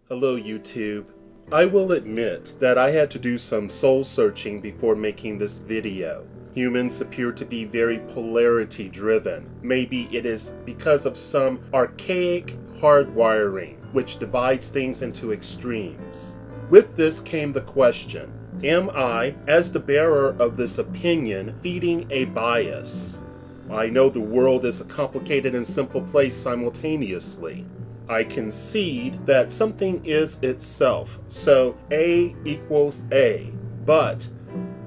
Hello YouTube. I will admit that I had to do some soul searching before making this video. Humans appear to be very polarity driven. Maybe it is because of some archaic hardwiring which divides things into extremes. With this came the question, am I, as the bearer of this opinion, feeding a bias? I know the world is a complicated and simple place simultaneously. I concede that something is itself, so A equals A. But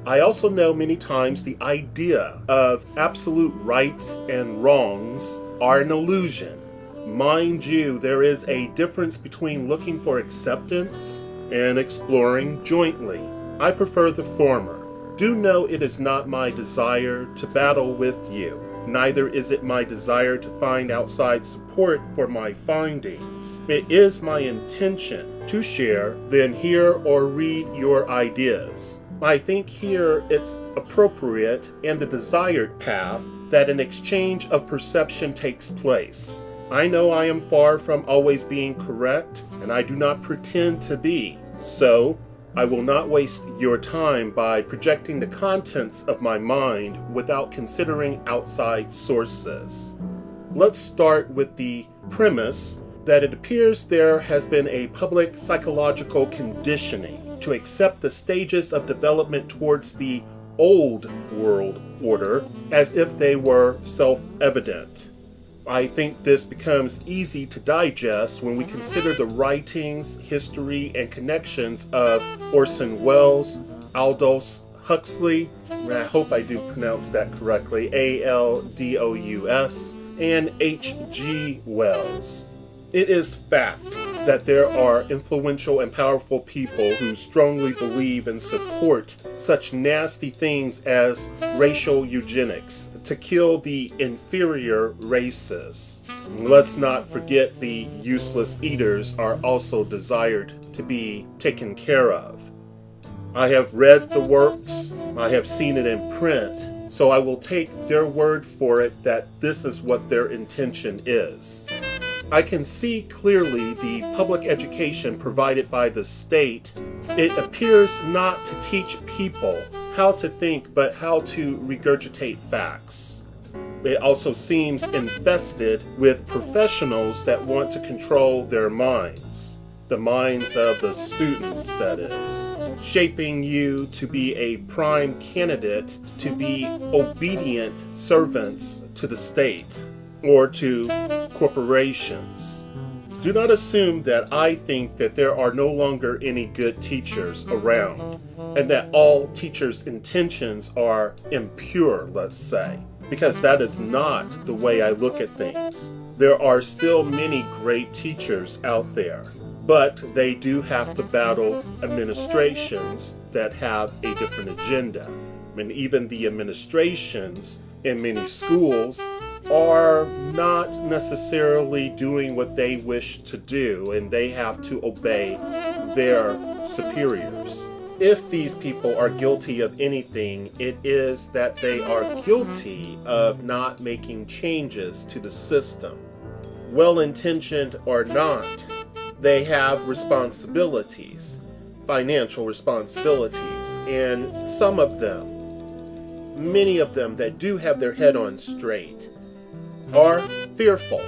I also know many times the idea of absolute rights and wrongs are an illusion. Mind you, there is a difference between looking for acceptance and exploring jointly. I prefer the former. Do know it is not my desire to battle with you. Neither is it my desire to find outside support for my findings. It is my intention to share, then hear or read your ideas. I think here it's appropriate and the desired path that an exchange of perception takes place. I know I am far from always being correct, and I do not pretend to be. So, I will not waste your time by projecting the contents of my mind without considering outside sources. Let's start with the premise that it appears there has been a public psychological conditioning to accept the stages of development towards the old world order as if they were self-evident. I think this becomes easy to digest when we consider the writings, history, and connections of Orson Welles, Aldous Huxley, I hope I do pronounce that correctly, A-L-D-O-U-S, and H.G. Wells. It is fact that there are influential and powerful people who strongly believe and support such nasty things as racial eugenics to kill the inferior races. Let's not forget the useless eaters are also desired to be taken care of. I have read the works, I have seen it in print, so I will take their word for it that this is what their intention is. I can see clearly the public education provided by the state. It appears not to teach people how to think, but how to regurgitate facts. It also seems infested with professionals that want to control their minds. The minds of the students, that is. Shaping you to be a prime candidate to be obedient servants to the state or to corporations. Do not assume that I think that there are no longer any good teachers around, and that all teachers' intentions are impure, let's say, because that is not the way I look at things. There are still many great teachers out there, but they do have to battle administrations that have a different agenda. And even the administrations in many schools are not necessarily doing what they wish to do, and they have to obey their superiors. If these people are guilty of anything, it is that they are guilty of not making changes to the system. Well-intentioned or not, they have responsibilities, financial responsibilities, and some of them, many of them that do have their head on straight, are fearful.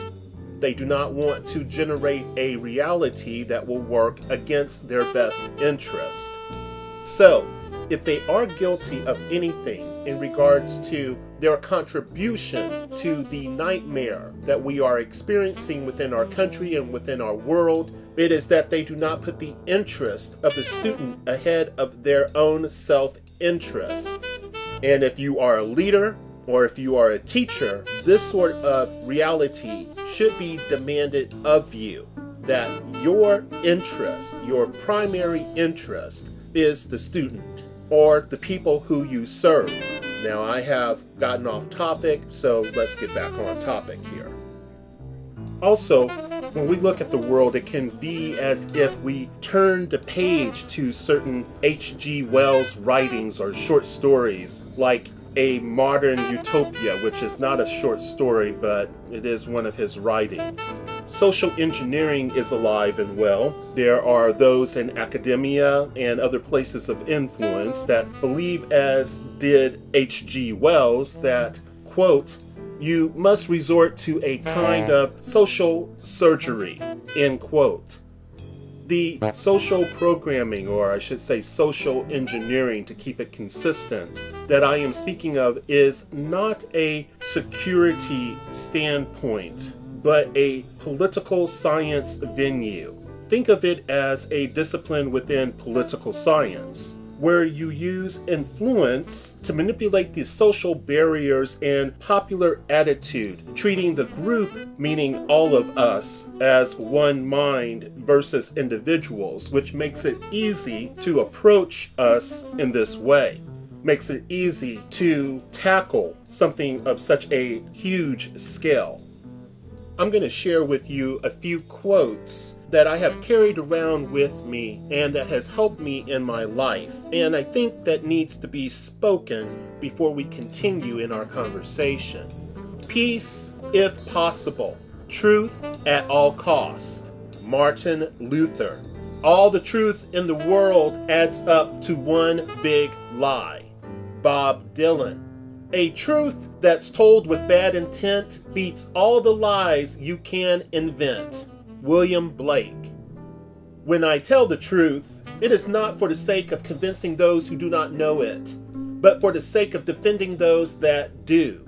They do not want to generate a reality that will work against their best interest. So, if they are guilty of anything in regards to their contribution to the nightmare that we are experiencing within our country and within our world, it is that they do not put the interest of the student ahead of their own self-interest. And if you are a leader, or if you are a teacher, this sort of reality should be demanded of you, that your interest, your primary interest, is the student, or the people who you serve. Now, I have gotten off topic, so let's get back on topic here. Also, when we look at the world, it can be as if we turn the page to certain H.G. Wells writings or short stories, like A Modern Utopia, which is not a short story, but it is one of his writings. social engineering is alive and well. There are those in academia and other places of influence that believe, as did H.G. Wells, that, quote, you must resort to a kind of social surgery, end quote. The social programming, or I should say social engineering to keep it consistent, that I am speaking of is not a security standpoint, but a political science venue. Think of it as a discipline within political science, where you use influence to manipulate the social barriers and popular attitude, treating the group, meaning all of us, as one mind versus individuals, which makes it easy to approach us in this way. Makes it easy to tackle something of such a huge scale. I'm going to share with you a few quotes that I have carried around with me and that has helped me in my life, and I think that needs to be spoken before we continue in our conversation. Peace, if possible. Truth at all cost. Martin Luther. All the truth in the world adds up to one big lie. Bob Dylan. A truth that's told with bad intent beats all the lies you can invent. William Blake. When I tell the truth, it is not for the sake of convincing those who do not know it, but for the sake of defending those that do.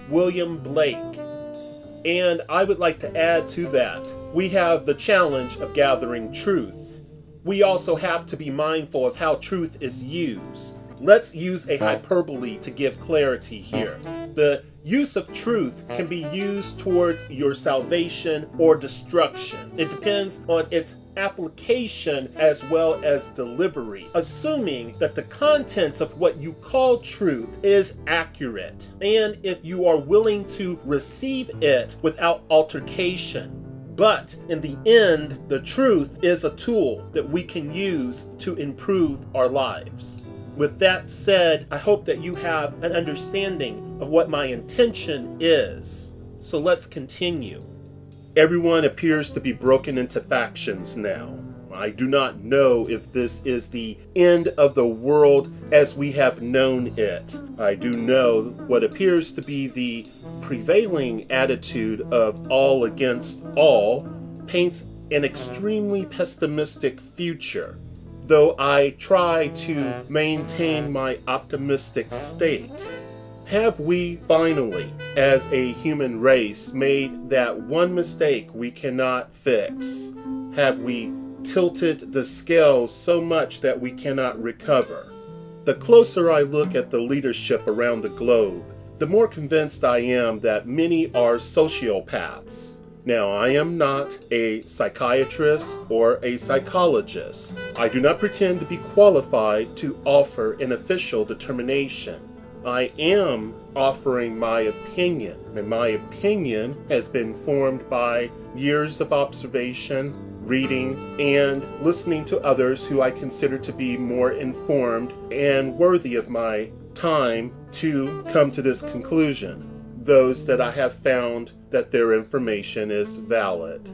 William Blake. And I would like to add to that, we have the challenge of gathering truth. We also have to be mindful of how truth is used. Let's use a hyperbole to give clarity here. The use of truth can be used towards your salvation or destruction. It depends on its application as well as delivery, assuming that the contents of what you call truth is accurate, and if you are willing to receive it without altercation. But in the end, the truth is a tool that we can use to improve our lives. With that said, I hope that you have an understanding of what my intention is. So let's continue. Everyone appears to be broken into factions now. I do not know if this is the end of the world as we have known it. I do know what appears to be the prevailing attitude of all against all paints an extremely pessimistic future, though I try to maintain my optimistic state. Have we finally, as a human race, made that one mistake we cannot fix? Have we tilted the scales so much that we cannot recover? The closer I look at the leadership around the globe, the more convinced I am that many are sociopaths. Now, I am not a psychiatrist or a psychologist. I do not pretend to be qualified to offer an official determination. I am offering my opinion, and my opinion has been formed by years of observation, reading, and listening to others who I consider to be more informed and worthy of my time to come to this conclusion. Those that I have found that their information is valid.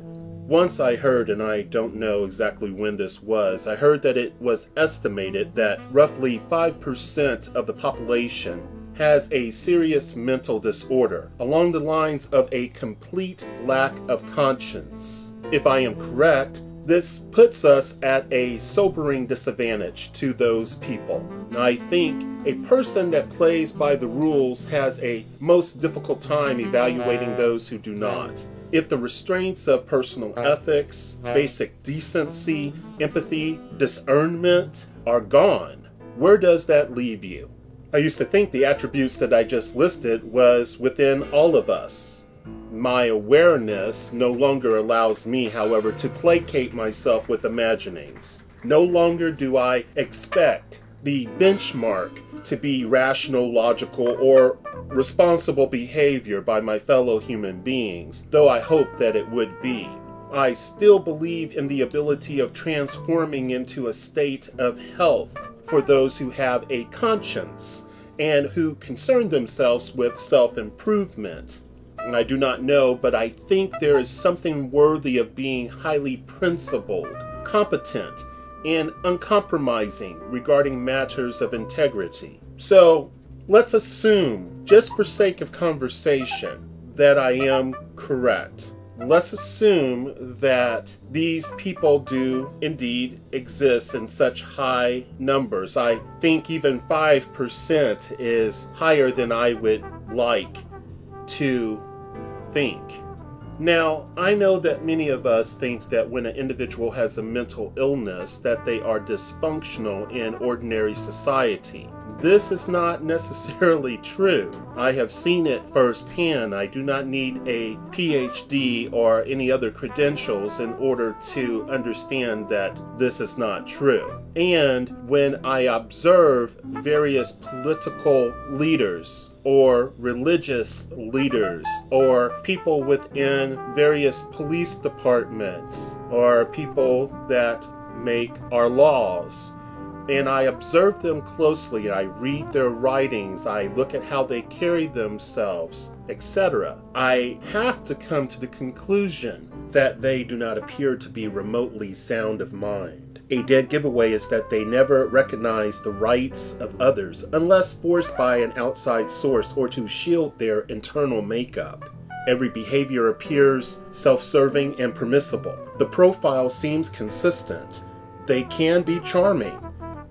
Once I heard, and I don't know exactly when this was, I heard that it was estimated that roughly 5% of the population has a serious mental disorder, along the lines of a complete lack of conscience. If I am correct, this puts us at a sobering disadvantage to those people. I think a person that plays by the rules has a most difficult time evaluating those who do not. If the restraints of personal ethics, basic decency, empathy, discernment are gone, where does that leave you? I used to think the attributes that I just listed was within all of us. My awareness no longer allows me, however, to placate myself with imaginings. No longer do I expect the benchmark to be rational, logical, or responsible behavior by my fellow human beings, though I hope that it would be. I still believe in the ability of transforming into a state of health for those who have a conscience and who concern themselves with self-improvement. I do not know, but I think there is something worthy of being highly principled, competent, and uncompromising regarding matters of integrity. So, let's assume, just for sake of conversation, that I am correct. Let's assume that these people do indeed exist in such high numbers. I think even 5% is higher than I would like to think. Now, I know that many of us think that when an individual has a mental illness, that they are dysfunctional in ordinary society. This is not necessarily true. I have seen it firsthand. I do not need a PhD or any other credentials in order to understand that this is not true. And when I observe various political leaders or religious leaders or people within various police departments or people that make our laws, and I observe them closely, I read their writings, I look at how they carry themselves, etc., I have to come to the conclusion that they do not appear to be remotely sound of mind. A dead giveaway is that they never recognize the rights of others unless forced by an outside source or to shield their internal makeup. Every behavior appears self-serving and permissible. The profile seems consistent. They can be charming.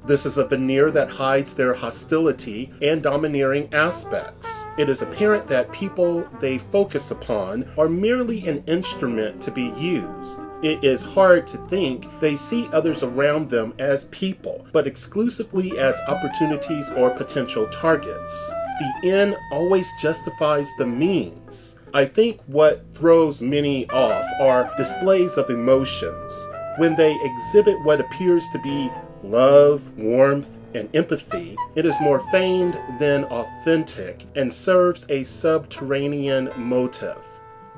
This is a veneer that hides their hostility and domineering aspects. It is apparent that people they focus upon are merely an instrument to be used. It is hard to think they see others around them as people, but exclusively as opportunities or potential targets. The end always justifies the means. I think what throws many off are displays of emotions. When they exhibit what appears to be love, warmth, and empathy, it is more feigned than authentic and serves a subterranean motive.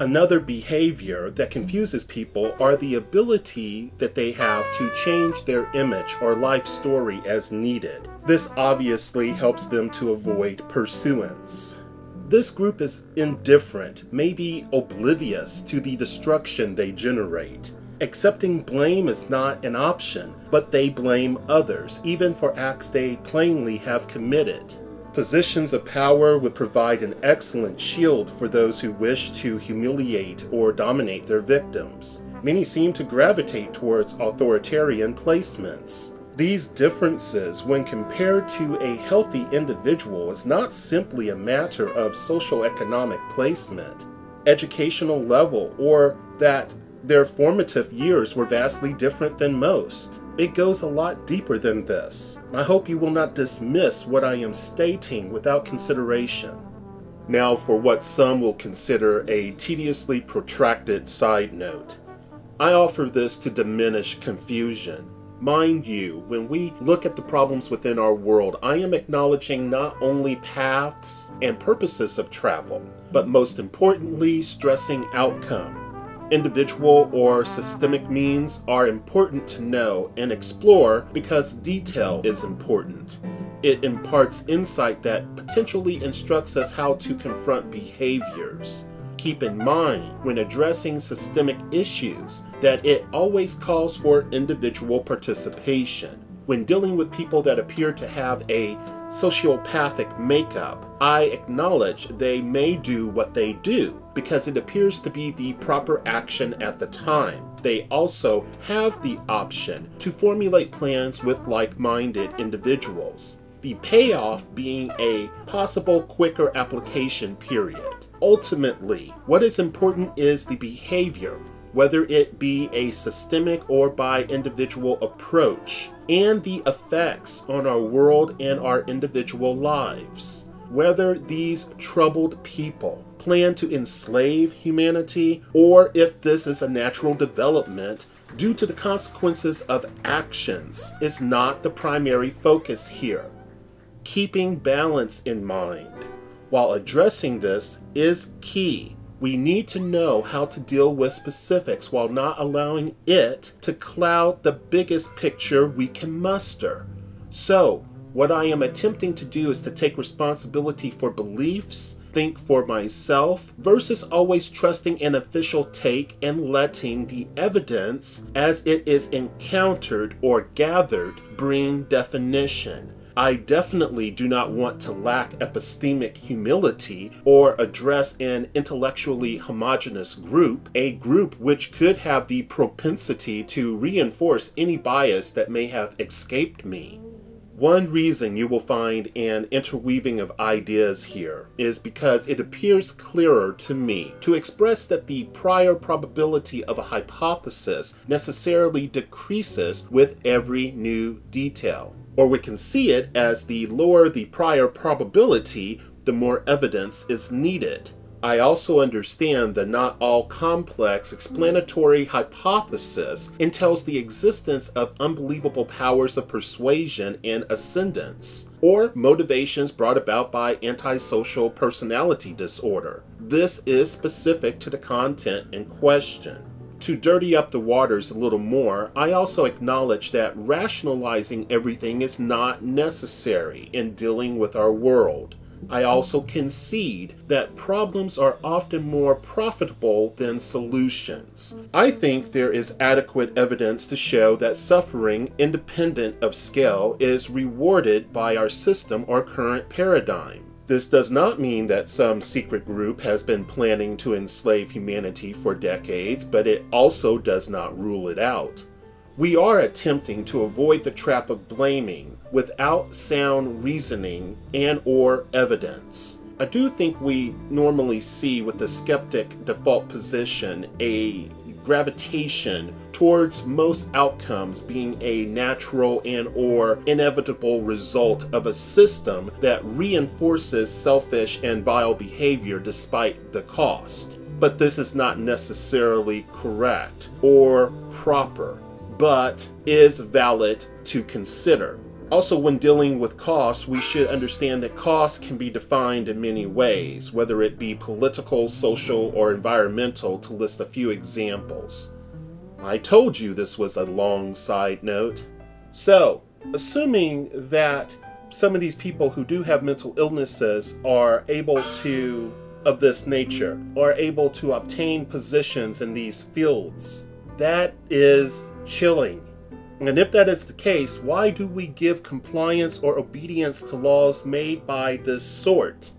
Another behavior that confuses people are the ability that they have to change their image or life story as needed. This obviously helps them to avoid pursuance. This group is indifferent, maybe oblivious to the destruction they generate. Accepting blame is not an option, but they blame others, even for acts they plainly have committed. Positions of power would provide an excellent shield for those who wish to humiliate or dominate their victims. Many seem to gravitate towards authoritarian placements. These differences, when compared to a healthy individual, is not simply a matter of social-economic placement, educational level, or that their formative years were vastly different than most. It goes a lot deeper than this. I hope you will not dismiss what I am stating without consideration. Now for what some will consider a tediously protracted side note. I offer this to diminish confusion. Mind you, when we look at the problems within our world, I am acknowledging not only paths and purposes of travel, but most importantly, stressing outcome. Individual or systemic means are important to know and explore because detail is important. It imparts insight that potentially instructs us how to confront behaviors. Keep in mind, when addressing systemic issues, that it always calls for individual participation. When dealing with people that appear to have a sociopathic makeup, I acknowledge they may do what they do because it appears to be the proper action at the time. They also have the option to formulate plans with like-minded individuals. The payoff being a possible quicker application period. Ultimately, what is important is the behavior, whether it be a systemic or by individual approach, and the effects on our world and our individual lives. Whether these troubled people plan to enslave humanity, or if this is a natural development due to the consequences of actions, is not the primary focus here. Keeping balance in mind while addressing this is key. We need to know how to deal with specifics while not allowing it to cloud the biggest picture we can muster. So, what I am attempting to do is to take responsibility for beliefs think for myself versus always trusting an official take and letting the evidence as it is encountered or gathered bring definition. I definitely do not want to lack epistemic humility or address an intellectually homogeneous group, a group which could have the propensity to reinforce any bias that may have escaped me. One reason you will find an interweaving of ideas here is because it appears clearer to me to express that the prior probability of a hypothesis necessarily decreases with every new detail. Or we can see it as the lower the prior probability, the more evidence is needed. I also understand that not all complex explanatory hypothesis entails the existence of unbelievable powers of persuasion and ascendance, or motivations brought about by antisocial personality disorder. This is specific to the content in question. To dirty up the waters a little more, I also acknowledge that rationalizing everything is not necessary in dealing with our world. I also concede that problems are often more profitable than solutions. I think there is adequate evidence to show that suffering, independent of scale, is rewarded by our system or current paradigm. This does not mean that some secret group has been planning to enslave humanity for decades, but it also does not rule it out. We are attempting to avoid the trap of blaming without sound reasoning and/or evidence. I do think we normally see with the skeptic default position a gravitation towards most outcomes being a natural and/or inevitable result of a system that reinforces selfish and vile behavior despite the cost. But this is not necessarily correct or proper, but is valid to consider. Also, when dealing with costs, we should understand that costs can be defined in many ways, whether it be political, social, or environmental, to list a few examples. I told you this was a long side note. So, assuming that some of these people who do have mental illnesses are able to, of this nature, are able to obtain positions in these fields, that is chilling. And if that is the case, why do we give compliance or obedience to laws made by this sort?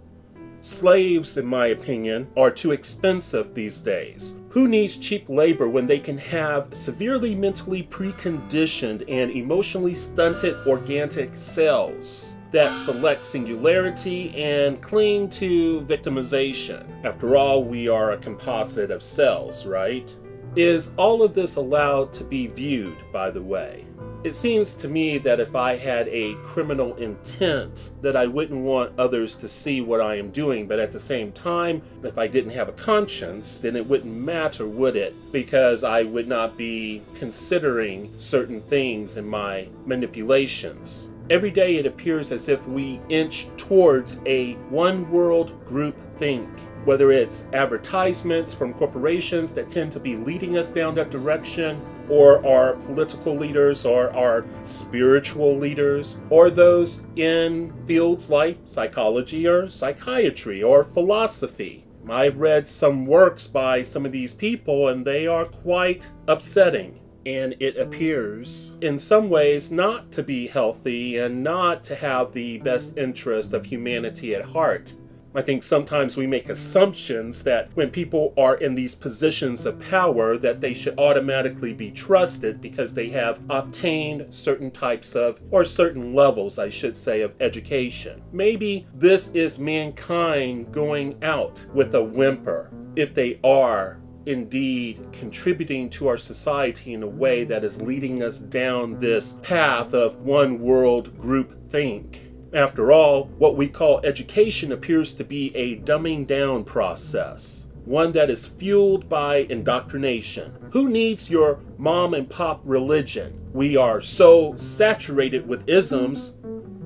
Slaves, in my opinion, are too expensive these days. Who needs cheap labor when they can have severely mentally preconditioned and emotionally stunted organic cells that select singularity and cling to victimization? After all, we are a composite of cells, right? Is all of this allowed to be viewed, by the way? It seems to me that if I had a criminal intent, that I wouldn't want others to see what I am doing, but at the same time, if I didn't have a conscience, then it wouldn't matter, would it? Because I would not be considering certain things in my manipulations. Every day it appears as if we inch towards a one-world group think. Whether it's advertisements from corporations that tend to be leading us down that direction, or our political leaders, or our spiritual leaders, or those in fields like psychology or psychiatry or philosophy. I've read some works by some of these people and they are quite upsetting. And it appears in some ways not to be healthy and not to have the best interest of humanity at heart. I think sometimes we make assumptions that when people are in these positions of power that they should automatically be trusted because they have obtained certain types of, or certain levels, I should say, of education. Maybe this is mankind going out with a whimper if they are indeed contributing to our society in a way that is leading us down this path of one world group think. After all, what we call education appears to be a dumbing down process, one that is fueled by indoctrination. Who needs your mom and pop religion? We are so saturated with isms.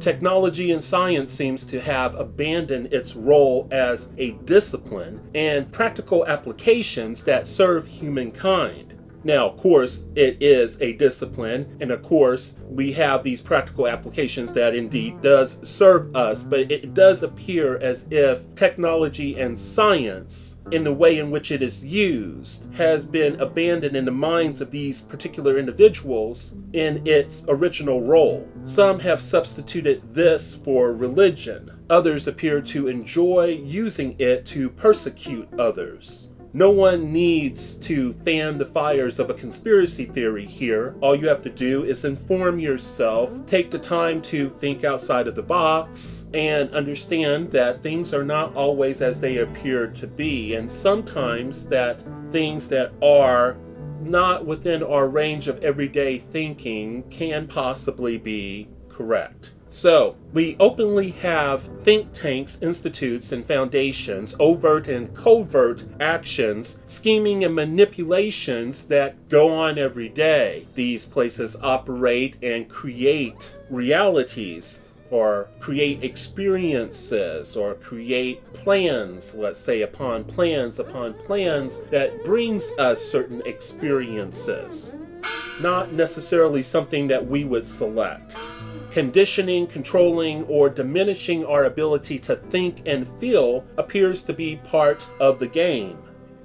Technology and science seems to have abandoned its role as a discipline and practical applications that serve humankind. Now, of course, it is a discipline, and of course, we have these practical applications that indeed does serve us, but it does appear as if technology and science, in the way in which it is used, has been abandoned in the minds of these particular individuals in its original role. Some have substituted this for religion. Others appear to enjoy using it to persecute others. No one needs to fan the fires of a conspiracy theory here. All you have to do is inform yourself, take the time to think outside of the box, and understand that things are not always as they appear to be, and sometimes that things that are not within our range of everyday thinking can possibly be correct. So, we openly have think tanks, institutes, and foundations, overt and covert actions, scheming and manipulations that go on every day. These places operate and create realities, or create experiences, or create plans, let's say, upon plans that brings us certain experiences. Not necessarily something that we would select. Conditioning, controlling, or diminishing our ability to think and feel appears to be part of the game.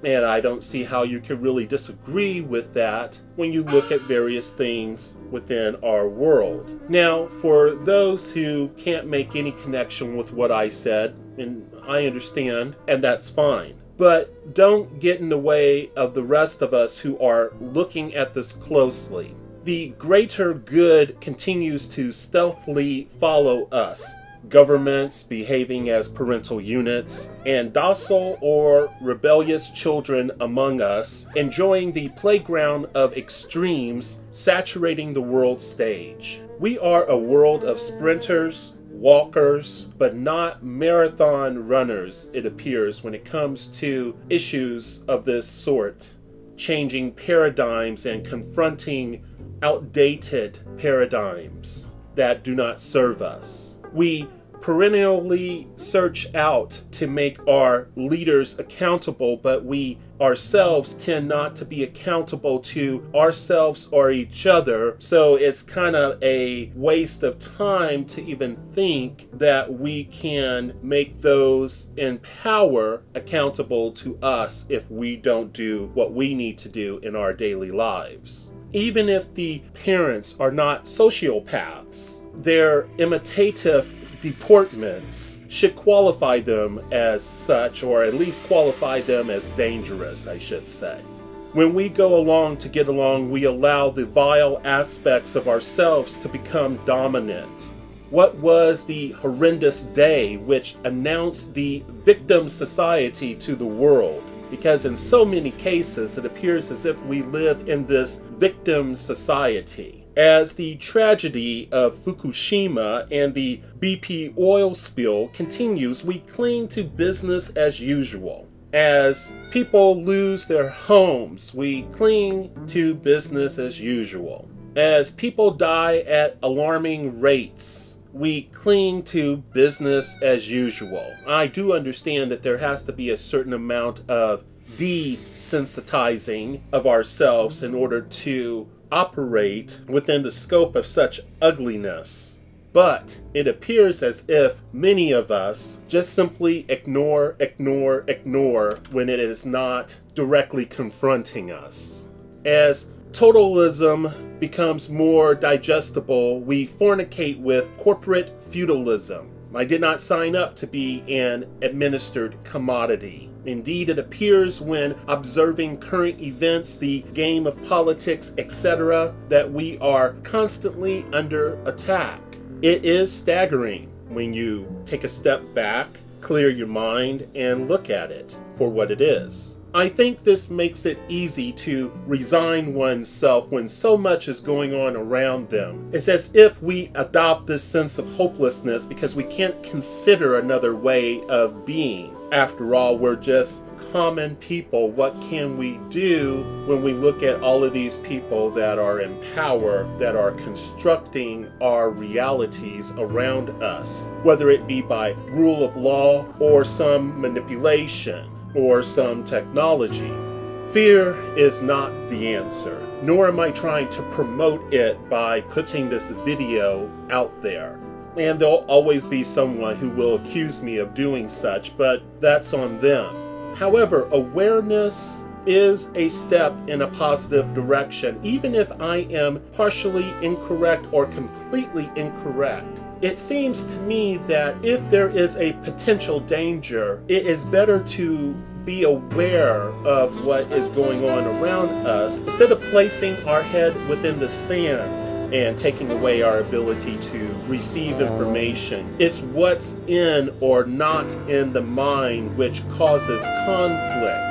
And I don't see how you can really disagree with that when you look at various things within our world. Now, for those who can't make any connection with what I said, and I understand, and that's fine. But don't get in the way of the rest of us who are looking at this closely. The greater good continues to stealthily follow us. Governments behaving as parental units, and docile or rebellious children among us enjoying the playground of extremes saturating the world stage. We are a world of sprinters, walkers, but not marathon runners, it appears, when it comes to issues of this sort. Changing paradigms and confronting outdated paradigms that do not serve us. We perennially search out to make our leaders accountable, but we ourselves tend not to be accountable to ourselves or each other. So it's kind of a waste of time to even think that we can make those in power accountable to us if we don't do what we need to do in our daily lives. Even if the parents are not sociopaths, their imitative deportments should qualify them as such, or at least qualify them as dangerous, I should say. When we go along to get along, we allow the vile aspects of ourselves to become dominant. What was the horrendous day which announced the victim society to the world? Because in so many cases, it appears as if we live in this victim society. As the tragedy of Fukushima and the BP oil spill continues, we cling to business as usual. As people lose their homes, we cling to business as usual. As people die at alarming rates, we cling to business as usual. I do understand that there has to be a certain amount of desensitizing of ourselves in order to operate within the scope of such ugliness. But it appears as if many of us just simply ignore when it is not directly confronting us. As totalism becomes more digestible, we fornicate with corporate feudalism. I did not sign up to be an administered commodity. Indeed, it appears when observing current events, the game of politics, etc., that we are constantly under attack. It is staggering when you take a step back, clear your mind, and look at it for what it is. I think this makes it easy to resign oneself when so much is going on around them. It's as if we adopt this sense of hopelessness because we can't consider another way of being. After all, we're just common people. What can we do when we look at all of these people that are in power, that are constructing our realities around us, whether it be by rule of law or some manipulation or some technology? Fear is not the answer, nor am I trying to promote it by putting this video out there. And there'll always be someone who will accuse me of doing such, but that's on them. However, awareness is a step in a positive direction, even if I am partially incorrect or completely incorrect. It seems to me that if there is a potential danger, it is better to be aware of what is going on around us instead of placing our head within the sand and taking away our ability to receive information. It's what's in or not in the mind which causes conflict.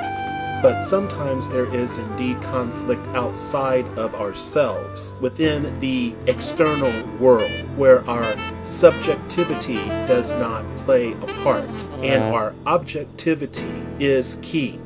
But sometimes there is indeed conflict outside of ourselves, within the external world, where our subjectivity does not play a part, and our objectivity is key.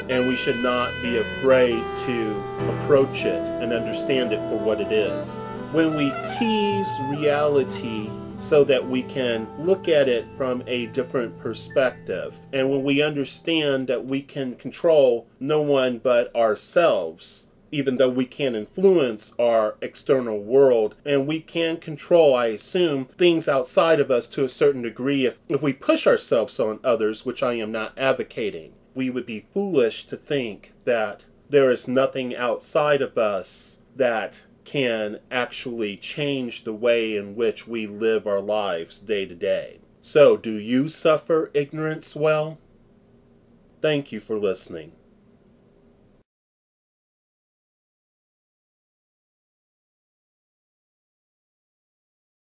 And we should not be afraid to approach it and understand it for what it is. When we tease reality so that we can look at it from a different perspective, and when we understand that we can control no one but ourselves, even though we can influence our external world, and we can control, I assume, things outside of us to a certain degree if we push ourselves on others, which I am not advocating. We would be foolish to think that there is nothing outside of us that can actually change the way in which we live our lives day to day. So, do you suffer ignorance well? Thank you for listening.